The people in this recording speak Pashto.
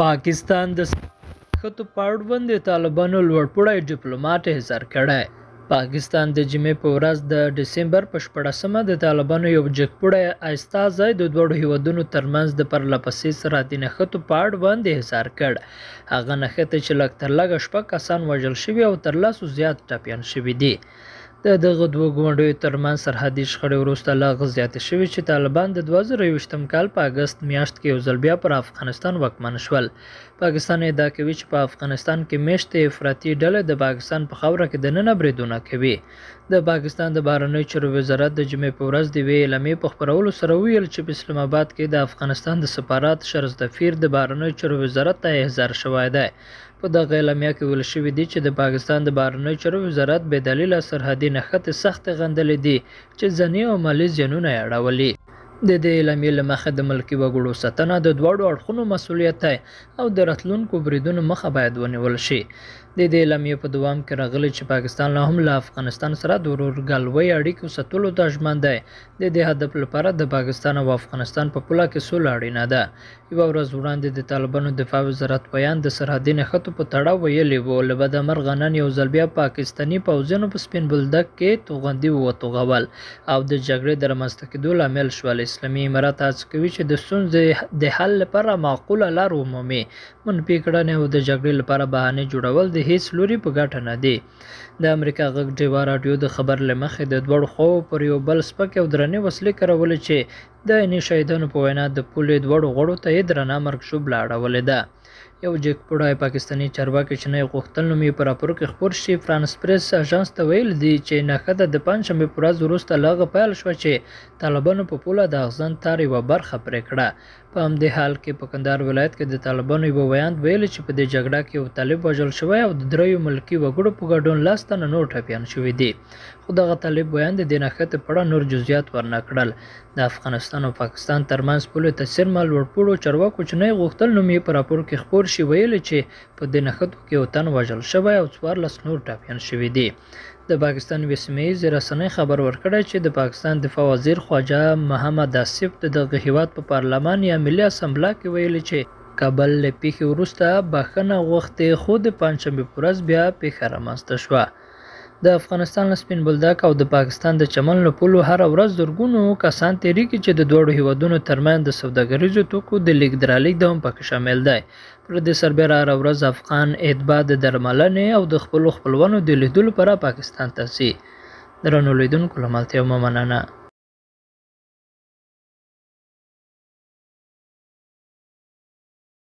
पाकिस्तान د ښځو په اړوند د طالبانو لوړپوړی ډیپلوماټ احضار کړی. پاکستان د جمعې په ورځ د ډسمبر په 14مه د طالبانو یو جګپوړی استازی د دواړو هیوادونو ترمنځ د پرلهپسې سرحدي نښتو په اړوند احضار کړ. هغه نښتې چې لږ تر لږه 6 کسان وژل شوي او تر 10 زیات ټپیان شوي دي. د دغه دوه ګوندونو ترمنځ سرحدي شخړې وروسته لا زیاتې شوې چې طالبان د 2021م کال په اګست میاشت کې یو ځل بیا پر افغانستان واکمن شول. پاکستان ادعا کوي چې په افغانستان کې میشتې افراطي ډلې د پاکستان په خاوره کې دننه بریدونه کوي. د پاکستان د بهرنیو چارو وزارت د جمعې په ورځ د یوې اعلامیې په خپرولو سره ویل چې په اسلام آباد کې د افغانستان د سفارت شرزدفیر د بهرنیو چارو وزارت ته احضار شوی دی. په دغه اعلامیه کې ویل شوي دي چې د پاکستان د بهرنیو چارو وزارت بې دلیله سرحدي نښتې سختې غندلې دي چې ځاني او مالي زیانونه یې اړولي. د دې اعلامیې له مخې د ملکي وګړو ساتنه د دواړو اړخونو مسؤلیت دی او د راتلونکو بریدونو مخه باید ونیول شي. د دې اعلامیې په دوام کې راغلي چې پاکستان لا هم له افغانستان سره د ورورګلوۍ اړیکو ساتلو ته ژمن دی. د دې هدف لپاره د پاکستان او افغانستان په پوله کې سوله اړینه ده. یوه ورځ وړاندې د طالبانو دفاع وزارت ویان د سرحدي نښتو په تړاو ویلي و له بده مرغه نن یو ځل بیا پاکستاني پوځیانو په سپین بولدک کې توغندي وتوغول او د جګړې د رامنځته کېدو لامل شول. اسلامي امارات هڅه کوي چې د ستونزې د حل لپاره معقوله لار ومومي. منفي کړنې او د جګړې لپاره بهانې جوړول د هیڅ لوري په ګټه نه دي. د امریکا غږ ډیوا راډیو د خبر له مخې د دواړو خواوو پر یو بل سپکې او درنې وسلې کارولې چې د عیني شهیدانو په وینا د پولې دواړو غړو ته یې درنه مرګ ژوبله اړولې ده. یو جګپوړی پاکستاني چارواکي چې نه یې غوښتل نوم یې په راپور کې خپور شي فرانس پریس اژانس ته ویل دي چې نښته د پنجشنبې په ورځ وروسته له هغه پیل شوه چې طالبانو په پوله د اغزن تار یوه برخه پرې کړه. په همدې حال کې په کندهار ولایت کې د طالبانو یوه ویاند ویلي چې په دې جګړه کې یو طالب وژل شوی او د 3 ملکي وګړو په ګډون 10 تنه نور ټپیان شوي دي. خو دغه طالب ویاند د دې نښتې په اړه نور جزئیات ورنه کړل. د افغانستان او پاکستان ترمنځ پولې ته څیرمه لوړپوړو چارواکو چې نه یې غوښتل نوم یې په راپور کې خپور شي ویلي چې په دې نښتو کې یو تن وژل شوی او 14 نور ټپیان شوي دي. د پاکستان یوې سیمه ییزې رسنۍ خبر ورکړی چې د پاکستان دفاع وزیر خواجه محمد آصف د دغه هیواد په پارلمان یا ملي اسمبله کې ویلي چې کابل له پیښې وروسته بخښنه غوښتې خو د پنجشنبې په ورځ بیا پیښه رامنځته شوه. د افغانستان له سپین بولدک او د پاکستان د چمن له پولو هره ورځ زرګونو کسان تیریږي چې د دواړو هیوادونو ترمنځ د سوداګریزو توکو د لیږد رالېږد هم پکې شامل دی. پر دې سربیره هره ورځ افغان اتباع د درملنې او د خپلو خپلوانو د لیدلو لپاره پاکستان ته ځي. درنو لیدونکو له ملتیا مو مننه.